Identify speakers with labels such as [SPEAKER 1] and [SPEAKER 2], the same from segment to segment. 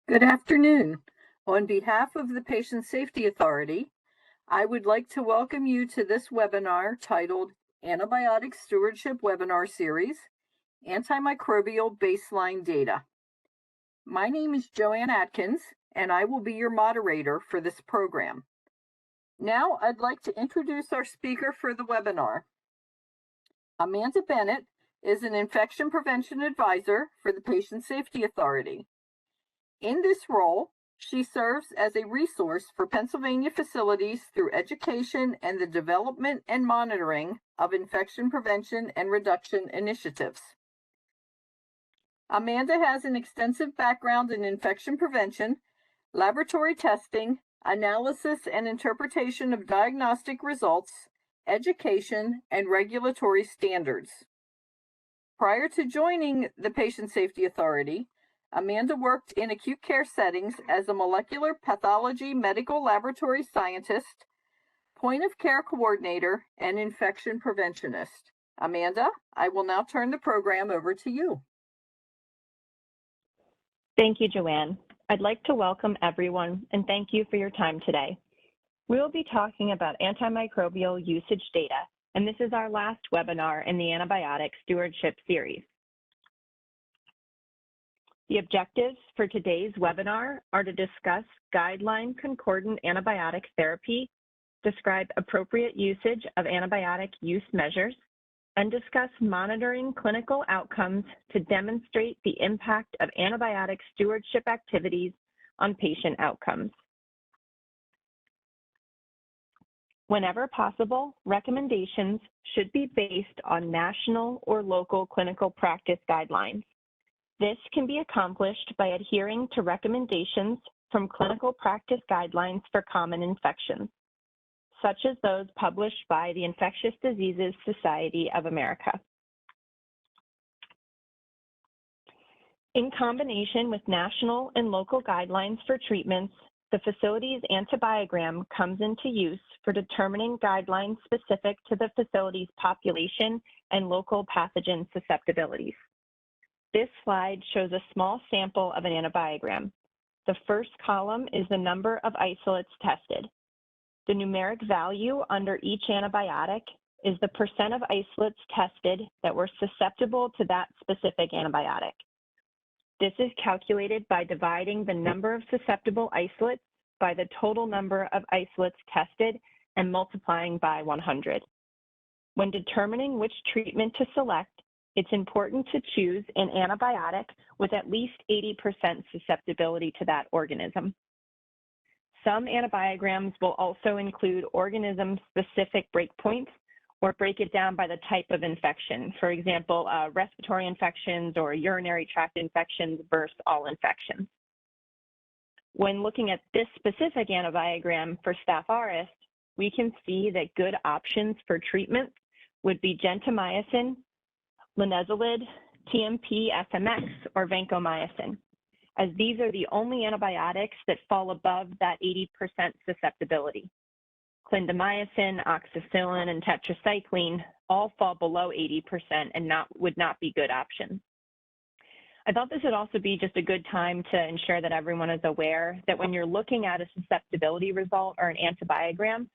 [SPEAKER 1] Good afternoon. On behalf of the Patient Safety Authority, I would like to welcome you to this webinar titled Antibiotic Stewardship Webinar Series, Antimicrobial Baseline Data. My name is Joanne Atkins, and I will be your moderator for this program. Now, I'd like to introduce our speaker for the webinar. Amanda Bennett is an Infection Prevention Advisor for the Patient Safety Authority. In this role, she serves as a resource for Pennsylvania facilities through education and the development and monitoring of infection prevention and reduction initiatives. Amanda has an extensive background in infection prevention, laboratory testing, analysis and interpretation of diagnostic results, education, and regulatory standards. Prior to joining the Patient Safety Authority, Amanda worked in acute care settings as a molecular pathology medical laboratory scientist, point of care coordinator, and infection preventionist. Amanda, I will now turn the program over to you.
[SPEAKER 2] Thank you, Joanne. I'd like to welcome everyone and thank you for your time today. We will be talking about antimicrobial usage data, and this is our last webinar in the Antibiotic Stewardship Series. The objectives for today's webinar are to discuss guideline concordant antibiotic therapy, describe appropriate usage of antibiotic use measures, and discuss monitoring clinical outcomes to demonstrate the impact of antibiotic stewardship activities on patient outcomes. Whenever possible, recommendations should be based on national or local clinical practice guidelines. This can be accomplished by adhering to recommendations from clinical practice guidelines for common infections, such as those published by the Infectious Diseases Society of America. In combination with national and local guidelines for treatments, the facility's antibiogram comes into use for determining guidelines specific to the facility's population and local pathogen susceptibilities. This slide shows a small sample of an antibiogram. The first column is the number of isolates tested. The numeric value under each antibiotic is the percent of isolates tested that were susceptible to that specific antibiotic. This is calculated by dividing the number of susceptible isolates by the total number of isolates tested and multiplying by 100. When determining which treatment to select, it's important to choose an antibiotic with at least 80% susceptibility to that organism. Some antibiograms will also include organism-specific breakpoints or break it down by the type of infection. For example, respiratory infections or urinary tract infections versus all infections. When looking at this specific antibiogram for Staph aureus, we can see that good options for treatment would be gentamicin, linezolid, TMP, SMX, or vancomycin, as these are the only antibiotics that fall above that 80% susceptibility. Clindamycin, oxacillin, and tetracycline all fall below 80% and would not be good options. I thought this would also be just a good time to ensure that everyone is aware that when you're looking at a susceptibility result or an antibiogram,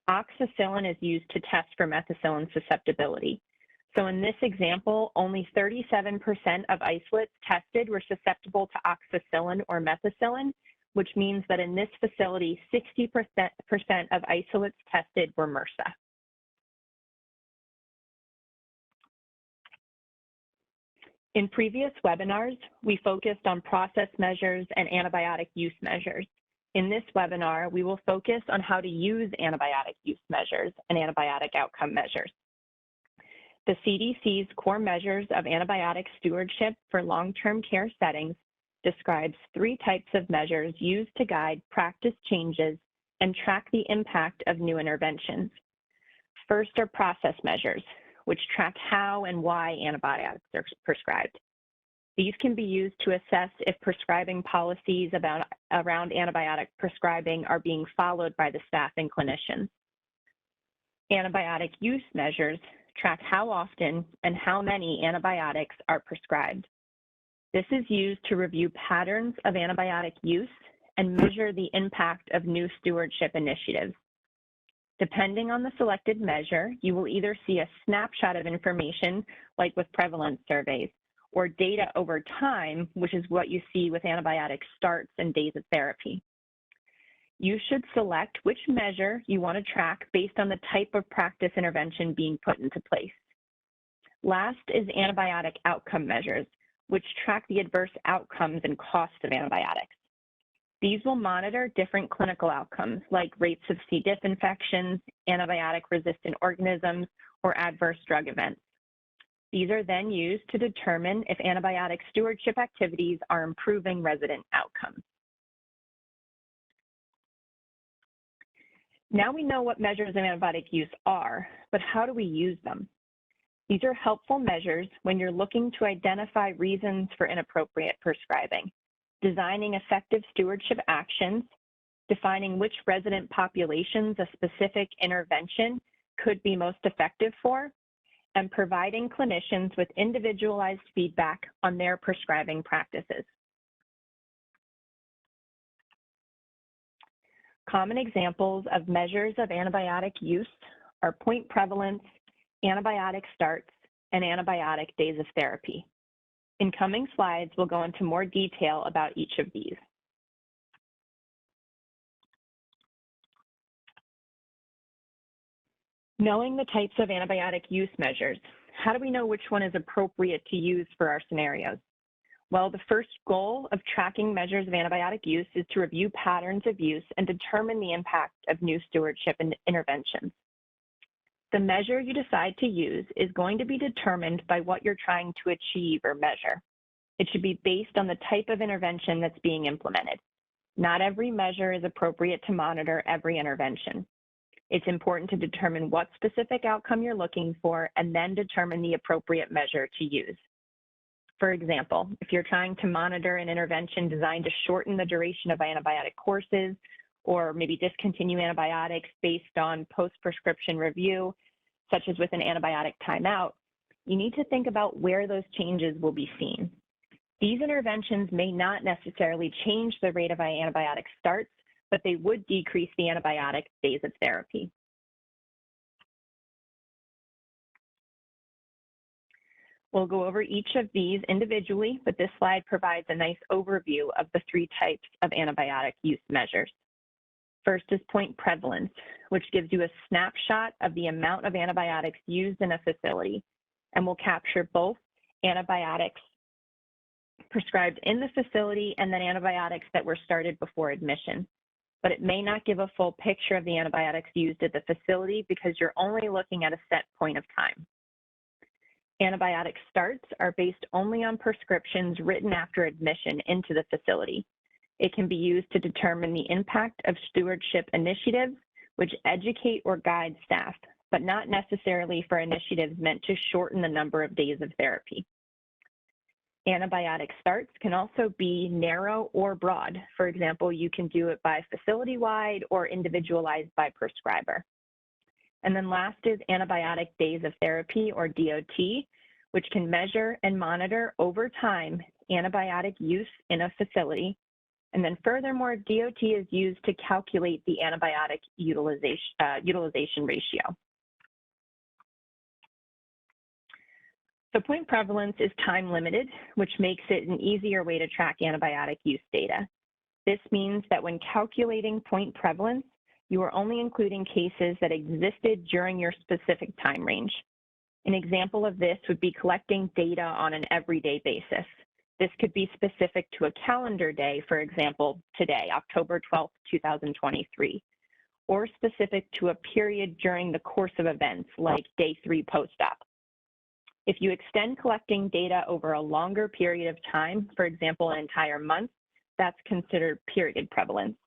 [SPEAKER 2] oxacillin is used to test for methicillin susceptibility. So in this example, only 37% of isolates tested were susceptible to oxacillin or methicillin, which means that in this facility, 60% of isolates tested were MRSA. In previous webinars, we focused on process measures and antibiotic use measures. In this webinar, we will focus on how to use antibiotic use measures and antibiotic outcome measures. The CDC's core measures of antibiotic stewardship for long-term care settings describes 3 types of measures used to guide practice changes and track the impact of new interventions. First are process measures, which track how and why antibiotics are prescribed. These can be used to assess if prescribing policies around antibiotic prescribing are being followed by the staff and clinicians. Antibiotic use measures track how often and how many antibiotics are prescribed. This is used to review patterns of antibiotic use and measure the impact of new stewardship initiatives. Depending on the selected measure, you will either see a snapshot of information, like with prevalence surveys, or data over time, which is what you see with antibiotic starts and days of therapy. You should select which measure you want to track based on the type of practice intervention being put into place. Last is antibiotic outcome measures, which track the adverse outcomes and costs of antibiotics. These will monitor different clinical outcomes like rates of C. diff infections, antibiotic-resistant organisms, or adverse drug events. These are then used to determine if antibiotic stewardship activities are improving resident outcomes. Now we know what measures of antibiotic use are, but how do we use them? These are helpful measures when you're looking to identify reasons for inappropriate prescribing, designing effective stewardship actions, defining which resident populations a specific intervention could be most effective for, and providing clinicians with individualized feedback on their prescribing practices. Common examples of measures of antibiotic use are point prevalence, antibiotic starts, and antibiotic days of therapy. In coming slides, we'll go into more detail about each of these. Knowing the types of antibiotic use measures, how do we know which one is appropriate to use for our scenarios? Well, the first goal of tracking measures of antibiotic use is to review patterns of use and determine the impact of new stewardship and interventions. The measure you decide to use is going to be determined by what you're trying to achieve or measure. It should be based on the type of intervention that's being implemented. Not every measure is appropriate to monitor every intervention. It's important to determine what specific outcome you're looking for and then determine the appropriate measure to use. For example, if you're trying to monitor an intervention designed to shorten the duration of antibiotic courses, or maybe discontinue antibiotics based on post-prescription review, such as with an antibiotic timeout, you need to think about where those changes will be seen. These interventions may not necessarily change the rate of antibiotic starts, but they would decrease the antibiotic days of therapy. We'll go over each of these individually, but this slide provides a nice overview of the three types of antibiotic use measures. First is point prevalence, which gives you a snapshot of the amount of antibiotics used in a facility and will capture both antibiotics prescribed in the facility and then antibiotics that were started before admission. But it may not give a full picture of the antibiotics used at the facility because you're only looking at a set point of time. Antibiotic starts are based only on prescriptions written after admission into the facility. It can be used to determine the impact of stewardship initiatives, which educate or guide staff, but not necessarily for initiatives meant to shorten the number of days of therapy. Antibiotic starts can also be narrow or broad. For example, you can do it by facility-wide or individualized by prescriber. And then last is antibiotic days of therapy, or DOT, which can measure and monitor over time antibiotic use in a facility. And then furthermore, DOT is used to calculate the antibiotic utilization ratio. So point prevalence is time limited, which makes it an easier way to track antibiotic use data. This means that when calculating point prevalence, you are only including cases that existed during your specific time range. An example of this would be collecting data on an everyday basis. This could be specific to a calendar day, for example, today, October 12th, 2023, or specific to a period during the course of events like day 3 post-op. If you extend collecting data over a longer period of time, for example, an entire month, that's considered period prevalence.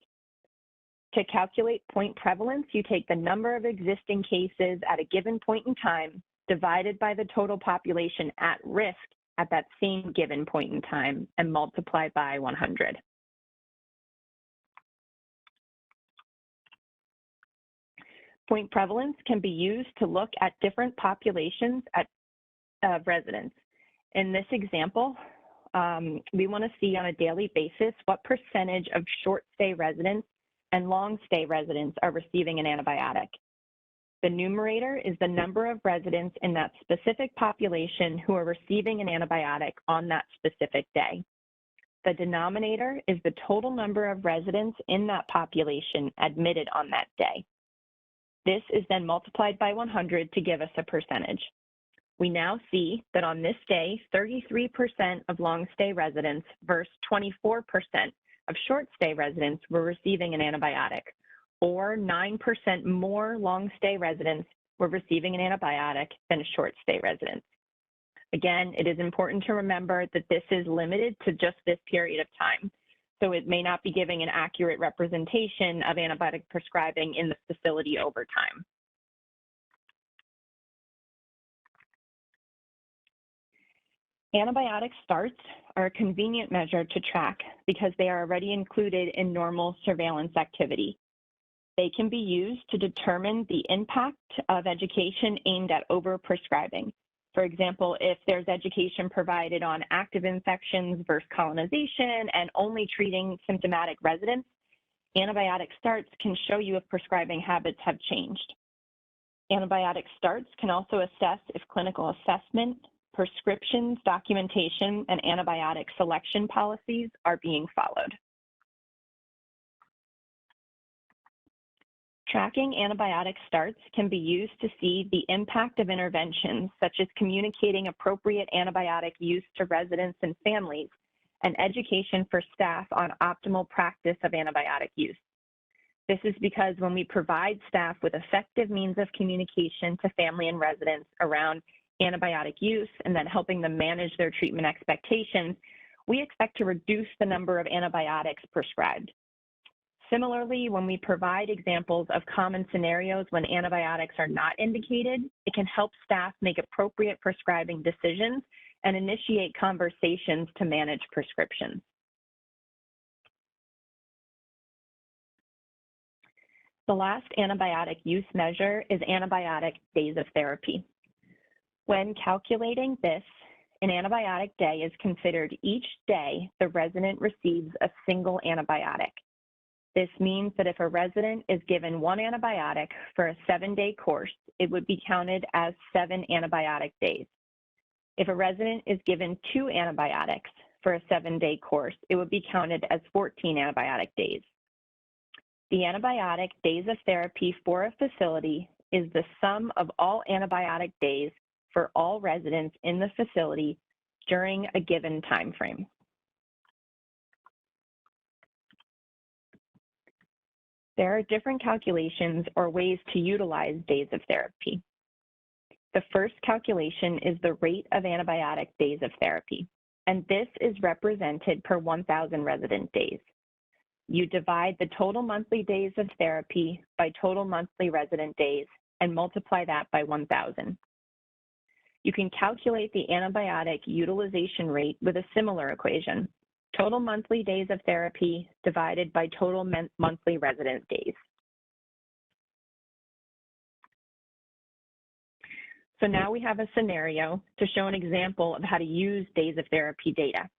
[SPEAKER 2] To calculate point prevalence, you take the number of existing cases at a given point in time divided by the total population at risk at that same given point in time and multiply by 100. Point prevalence can be used to look at different populations of residents. In this example, we want to see on a daily basis what percentage of short stay residents and long stay residents are receiving an antibiotic. The numerator is the number of residents in that specific population who are receiving an antibiotic on that specific day. The denominator is the total number of residents in that population admitted on that day. This is then multiplied by 100 to give us a percentage. We now see that on this day, 33% of long stay residents versus 24% of short stay residents were receiving an antibiotic, or 9% more long stay residents were receiving an antibiotic than short stay residents. Again, it is important to remember that this is limited to just this period of time, so it may not be giving an accurate representation of antibiotic prescribing in the facility over time. Antibiotic starts are a convenient measure to track because they are already included in normal surveillance activity. They can be used to determine the impact of education aimed at overprescribing. For example, if there's education provided on active infections versus colonization and only treating symptomatic residents, antibiotic starts can show you if prescribing habits have changed. Antibiotic starts can also assess if clinical assessment, prescriptions, documentation, and antibiotic selection policies are being followed. Tracking antibiotic starts can be used to see the impact of interventions, such as communicating appropriate antibiotic use to residents and families, and education for staff on optimal practice of antibiotic use. This is because when we provide staff with effective means of communication to family and residents around antibiotic use and then helping them manage their treatment expectations, we expect to reduce the number of antibiotics prescribed. Similarly, when we provide examples of common scenarios when antibiotics are not indicated, it can help staff make appropriate prescribing decisions and initiate conversations to manage prescriptions. The last antibiotic use measure is antibiotic days of therapy. When calculating this, an antibiotic day is considered each day the resident receives a single antibiotic. This means that if a resident is given one antibiotic for a 7-day course, it would be counted as 7 antibiotic days. If a resident is given 2 antibiotics for a 7-day course, it would be counted as 14 antibiotic days. The antibiotic days of therapy for a facility is the sum of all antibiotic days for all residents in the facility during a given time frame. There are different calculations or ways to utilize days of therapy. The first calculation is the rate of antibiotic days of therapy, and this is represented per 1,000 resident days. You divide the total monthly days of therapy by total monthly resident days and multiply that by 1,000. You can calculate the antibiotic utilization rate with a similar equation: total monthly days of therapy divided by total monthly resident days. So now we have a scenario to show an example of how to use days of therapy data.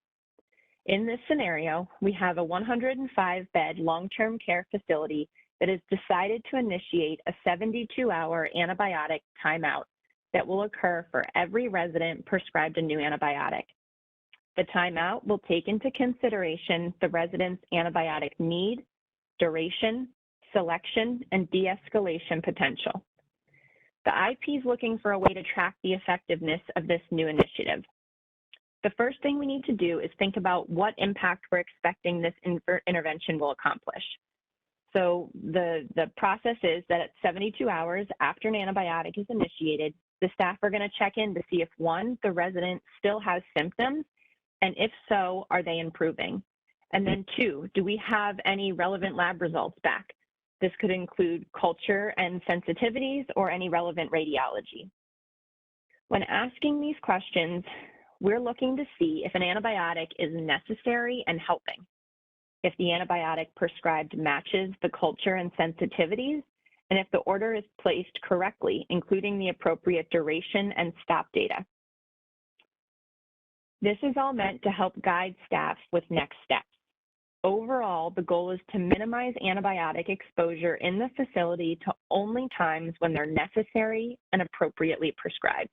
[SPEAKER 2] In this scenario, we have a 105-bed long-term care facility that has decided to initiate a 72-hour antibiotic timeout that will occur for every resident prescribed a new antibiotic. The timeout will take into consideration the resident's antibiotic need, duration, selection, and de-escalation potential. The IP is looking for a way to track the effectiveness of this new initiative. The first thing we need to do is think about what impact we're expecting this intervention will accomplish. So the process is that at 72 hours after an antibiotic is initiated, the staff are going to check in to see if, 1, the resident still has symptoms, and if so, are they improving? And then 2, do we have any relevant lab results back? This could include culture and sensitivities or any relevant radiology. When asking these questions, we're looking to see if an antibiotic is necessary and helping, if the antibiotic prescribed matches the culture and sensitivities, and if the order is placed correctly, including the appropriate duration and stop data. This is all meant to help guide staff with next steps. Overall, the goal is to minimize antibiotic exposure in the facility to only times when they're necessary and appropriately prescribed.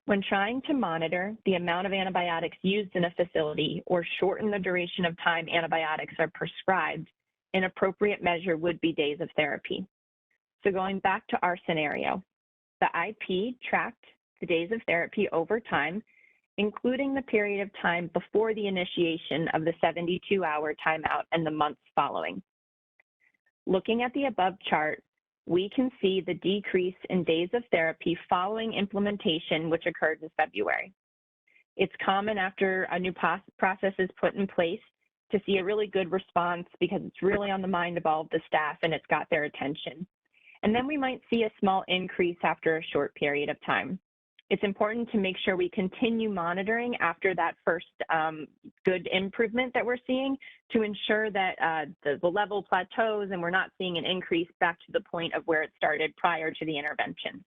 [SPEAKER 2] When trying to monitor the amount of antibiotics used in a facility or shorten the duration of time antibiotics are prescribed, an appropriate measure would be days of therapy. So going back to our scenario, the IP tracked the days of therapy over time, including the period of time before the initiation of the 72-hour timeout and the months following. Looking at the above chart, we can see the decrease in days of therapy following implementation, which occurred in February. It's common after a new process is put in place to see a really good response because it's really on the mind of all of the staff and it's got their attention. And then we might see a small increase after a short period of time. It's important to make sure we continue monitoring after that first good improvement that we're seeing to ensure that the level plateaus and we're not seeing an increase back to the point of where it started prior to the intervention.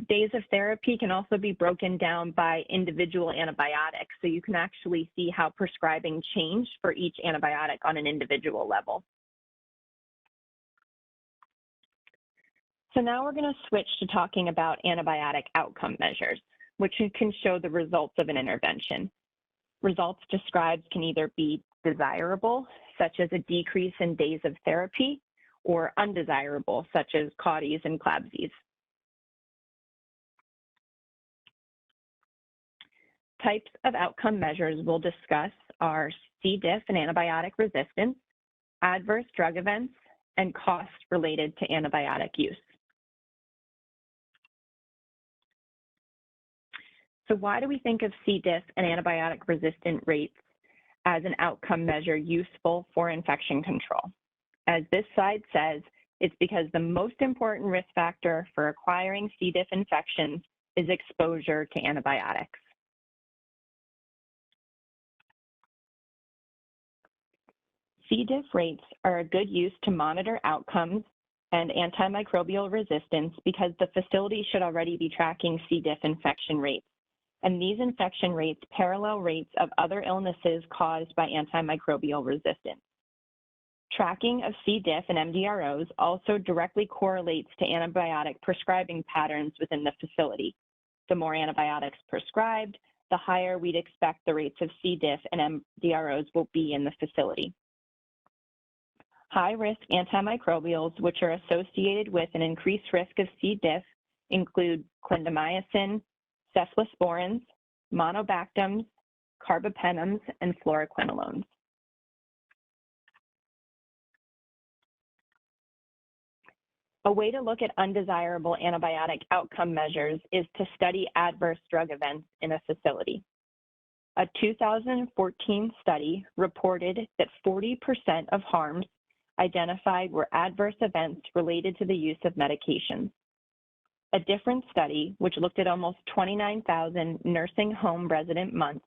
[SPEAKER 2] Days of therapy can also be broken down by individual antibiotics, so you can actually see how prescribing changed for each antibiotic on an individual level. So now we're going to switch to talking about antibiotic outcome measures, which can show the results of an intervention. Results described can either be desirable, such as a decrease in days of therapy, or undesirable, such as caudis and CLABSIs. Types of outcome measures we'll discuss are C. diff and antibiotic resistance, adverse drug events, and costs related to antibiotic use. So why do we think of C. diff and antibiotic resistant rates as an outcome measure useful for infection control? As this slide says, it's because the most important risk factor for acquiring C. diff infections is exposure to antibiotics. C. diff rates are a good use to monitor outcomes and antimicrobial resistance because the facility should already be tracking C. diff infection rates. And these infection rates parallel rates of other illnesses caused by antimicrobial resistance. Tracking of C. diff and MDROs also directly correlates to antibiotic prescribing patterns within the facility. The more antibiotics prescribed, the higher we'd expect the rates of C. diff and MDROs will be in the facility. High-risk antimicrobials, which are associated with an increased risk of C. diff, include clindamycin, cephalosporins, monobactams, carbapenems, and fluoroquinolones. A way to look at undesirable antibiotic outcome measures is to study adverse drug events in a facility. A 2014 study reported that 40% of harms identified were adverse events related to the use of medications. A different study, which looked at almost 29,000 nursing home resident months,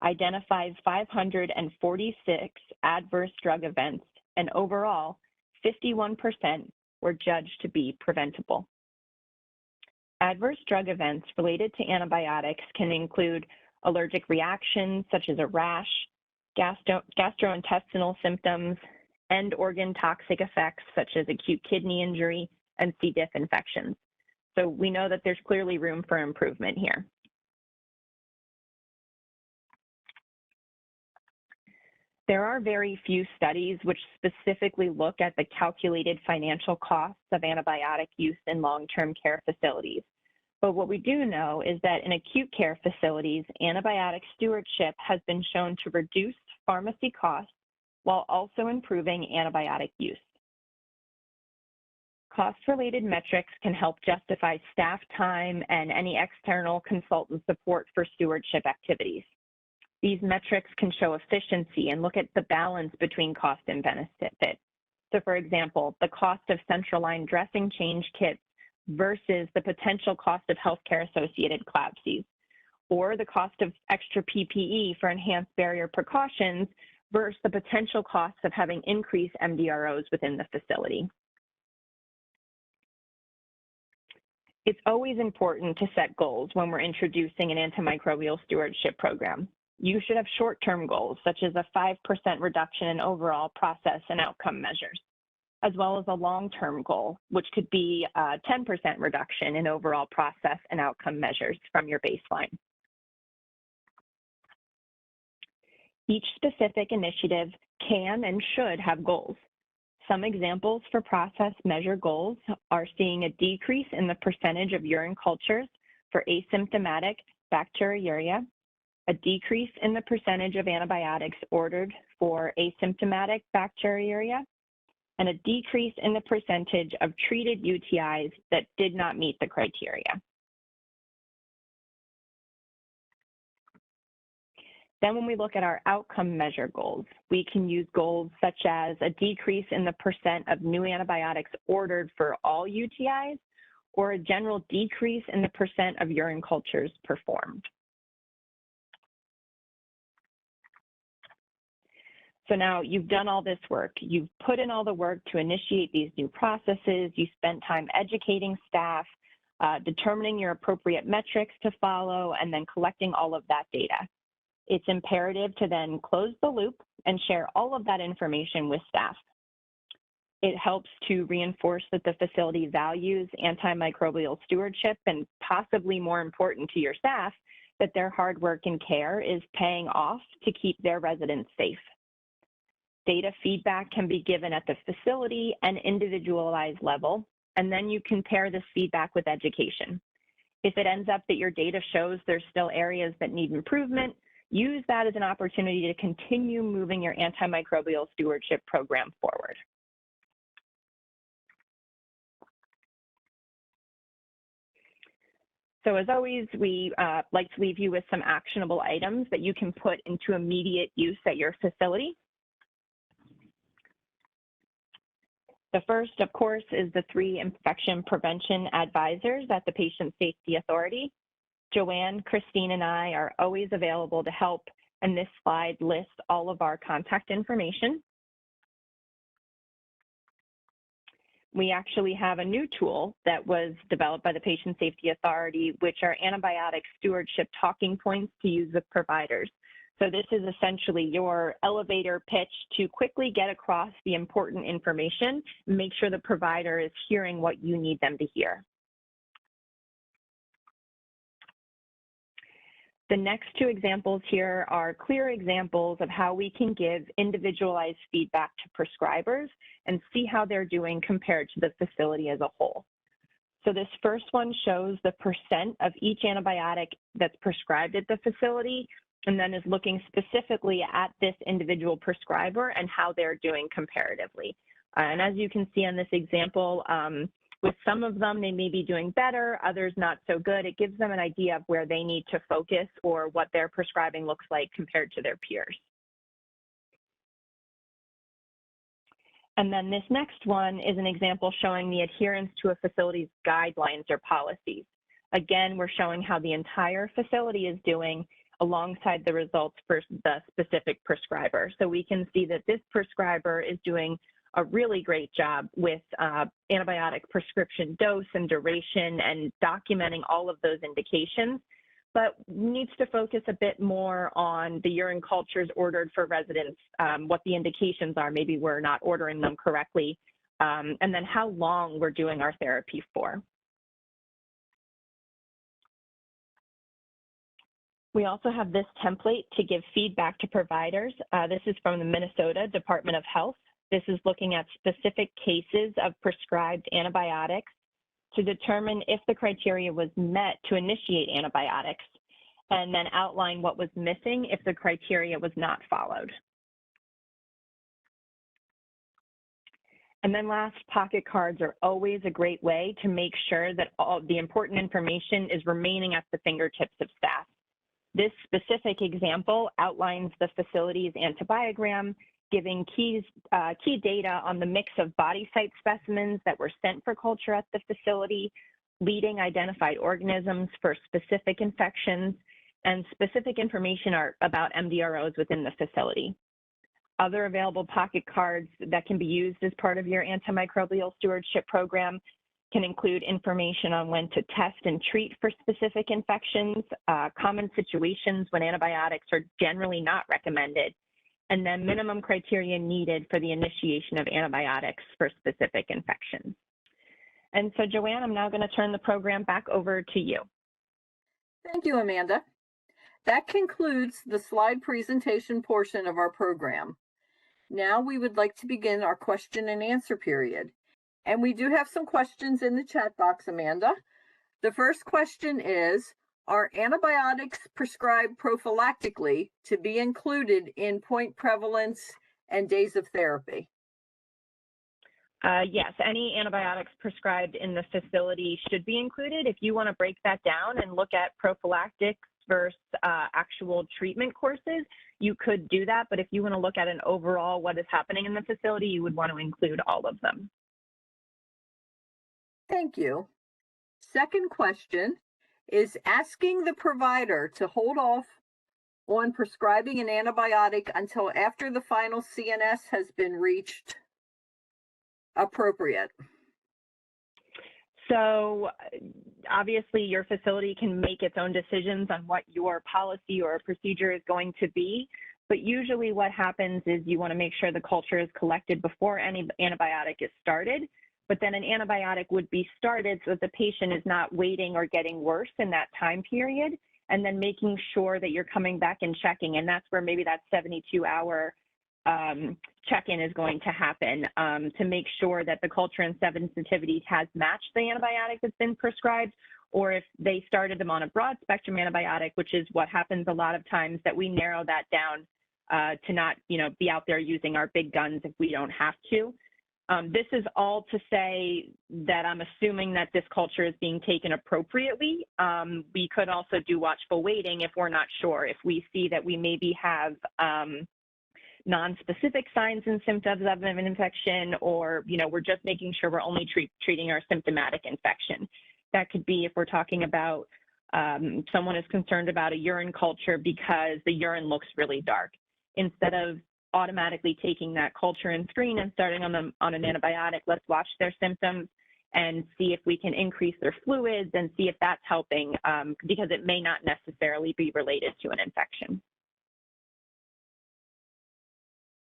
[SPEAKER 2] identified 546 adverse drug events, and overall, 51% were judged to be preventable. Adverse drug events related to antibiotics can include allergic reactions such as a rash, gastrointestinal symptoms, end organ toxic effects such as acute kidney injury and C. diff infections. So we know that there's clearly room for improvement here. There are very few studies which specifically look at the calculated financial costs of antibiotic use in long-term care facilities. But what we do know is that in acute care facilities, antibiotic stewardship has been shown to reduce pharmacy costs while also improving antibiotic use. Cost-related metrics can help justify staff time and any external consultant support for stewardship activities. These metrics can show efficiency and look at the balance between cost and benefit. So for example, the cost of central line dressing change kits versus the potential cost of healthcare associated CLABSIs, or the cost of extra PPE for enhanced barrier precautions versus the potential costs of having increased MDROs within the facility. It's always important to set goals when we're introducing an antimicrobial stewardship program. You should have short-term goals, such as a 5% reduction in overall process and outcome measures, as well as a long-term goal, which could be a 10% reduction in overall process and outcome measures from your baseline. Each specific initiative can and should have goals. Some examples for process measure goals are seeing a decrease in the percentage of urine cultures for asymptomatic bacteriuria, a decrease in the percentage of antibiotics ordered for asymptomatic bacteriuria, and a decrease in the percentage of treated UTIs that did not meet the criteria. Then when we look at our outcome measure goals, we can use goals such as a decrease in the percent of new antibiotics ordered for all UTIs, or a general decrease in the percent of urine cultures performed. So now you've done all this work. You've put in all the work to initiate these new processes. You spent time educating staff, determining your appropriate metrics to follow, and then collecting all of that data. It's imperative to then close the loop and share all of that information with staff. It helps to reinforce that the facility values antimicrobial stewardship, and possibly more important to your staff, that their hard work and care is paying off to keep their residents safe. Data feedback can be given at the facility and individualized level, and then you can pair this feedback with education. If it ends up that your data shows there's still areas that need improvement, use that as an opportunity to continue moving your antimicrobial stewardship program forward. So as always, we like to leave you with some actionable items that you can put into immediate use at your facility. The first, of course, is the 3 infection prevention advisors at the Patient Safety Authority. Joanne, Christine, and I are always available to help, and this slide lists all of our contact information. We actually have a new tool that was developed by the Patient Safety Authority, which are antibiotic stewardship talking points to use with providers. So this is essentially your elevator pitch to quickly get across the important information and make sure the provider is hearing what you need them to hear. The next 2 examples here are clear examples of how we can give individualized feedback to prescribers and see how they're doing compared to the facility as a whole. So this first one shows the percent of each antibiotic that's prescribed at the facility, and then is looking specifically at this individual prescriber and how they're doing comparatively. And as you can see on this example, with some of them, they may be doing better, others not so good. It gives them an idea of where they need to focus or what their prescribing looks like compared to their peers. And then this next one is an example showing the adherence to a facility's guidelines or policies. Again, we're showing how the entire facility is doing alongside the results for the specific prescriber. So we can see that this prescriber is doing a really great job with antibiotic prescription dose and duration and documenting all of those indications, but needs to focus a bit more on the urine cultures ordered for residents, what the indications are, maybe we're not ordering them correctly, and then how long we're doing our therapy for. We also have this template to give feedback to providers. This is from the Minnesota Department of Health. This is looking at specific cases of prescribed antibiotics to determine if the criteria was met to initiate antibiotics, and then outline what was missing if the criteria was not followed. And then last, pocket cards are always a great way to make sure that all the important information is remaining at the fingertips of staff. This specific example outlines the facility's antibiogram, giving key data on the mix of body site specimens that were sent for culture at the facility, leading identified organisms for specific infections, and specific information about MDROs within the facility. Other available pocket cards that can be used as part of your antimicrobial stewardship program can include information on when to test and treat for specific infections, common situations when antibiotics are generally not recommended, and then minimum criteria needed for the initiation of antibiotics for specific infections. And so, Joanne, I'm now going to turn the program back over to you.
[SPEAKER 1] Thank you, Amanda. That concludes the slide presentation portion of our program. Now we would like to begin our question and answer period. And we do have some questions in the chat box, Amanda. The first question is, are antibiotics prescribed prophylactically to be included in point prevalence and days of therapy?
[SPEAKER 2] Yes, any antibiotics prescribed in the facility should be included. If you want to break that down and look at prophylactics versus actual treatment courses, you could do that. But if you want to look at an overall what is happening in the facility, you would want to include all of them.
[SPEAKER 1] Thank you. Second question is asking the provider to hold off on prescribing an antibiotic until after the final CNS has been reached appropriate.
[SPEAKER 2] So obviously your facility can make its own decisions on what your policy or procedure is going to be, but usually what happens is you want to make sure the culture is collected before any antibiotic is started, but then an antibiotic would be started so that the patient is not waiting or getting worse in that time period, and then making sure that you're coming back and checking, and that's where maybe that 72-hour check-in is going to happen to make sure that the culture and sensitivity has matched the antibiotic that's been prescribed, or if they started them on a broad spectrum antibiotic, which is what happens a lot of times, that we narrow that down to not, be out there using our big guns if we don't have to. This is all to say that I'm assuming that this culture is being taken appropriately. We could also do watchful waiting if we're not sure. If we see that we maybe have non-specific signs and symptoms of an infection, or we're just making sure we're only treating our symptomatic infection. That could be if we're talking about someone is concerned about a urine culture because the urine looks really dark. Instead of automatically taking that culture and screen and starting on an antibiotic, let's watch their symptoms and see if we can increase their fluids and see if that's helping, because it may not necessarily be related to an infection.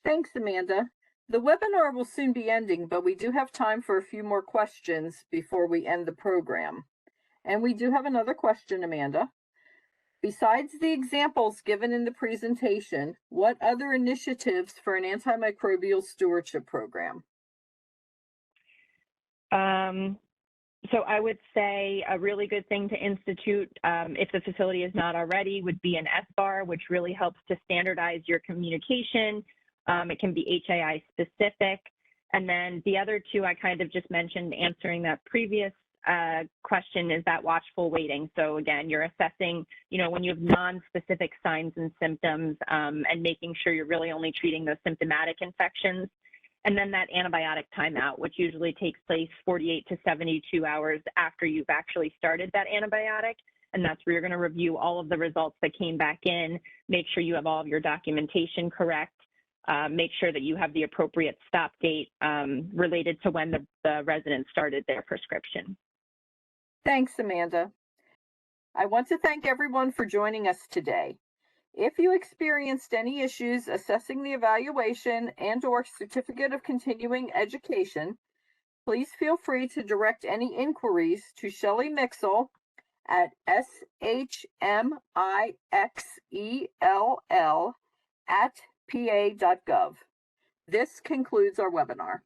[SPEAKER 1] Thanks, Amanda. The webinar will soon be ending, but we do have time for a few more questions before we end the program. And we do have another question, Amanda. Besides the examples given in the presentation, what other initiatives for an antimicrobial stewardship program?
[SPEAKER 2] So I would say a really good thing to institute, if the facility is not already, would be an SBAR, which really helps to standardize your communication. It can be HAI specific. And then the other two I kind of just mentioned answering that previous question is that watchful waiting. So again, you're assessing, when you have non-specific signs and symptoms, and making sure you're really only treating those symptomatic infections. And then that antibiotic timeout, which usually takes place 48 to 72 hours after you've actually started that antibiotic. And that's where you're going to review all of the results that came back in, make sure you have all of your documentation correct, make sure that you have the appropriate stop date related to when the resident started their prescription.
[SPEAKER 1] Thanks, Amanda. I want to thank everyone for joining us today. If you experienced any issues assessing the evaluation and/or certificate of continuing education, please feel free to direct any inquiries to Shelley Mixel at shmixell@pa.gov. This concludes our webinar.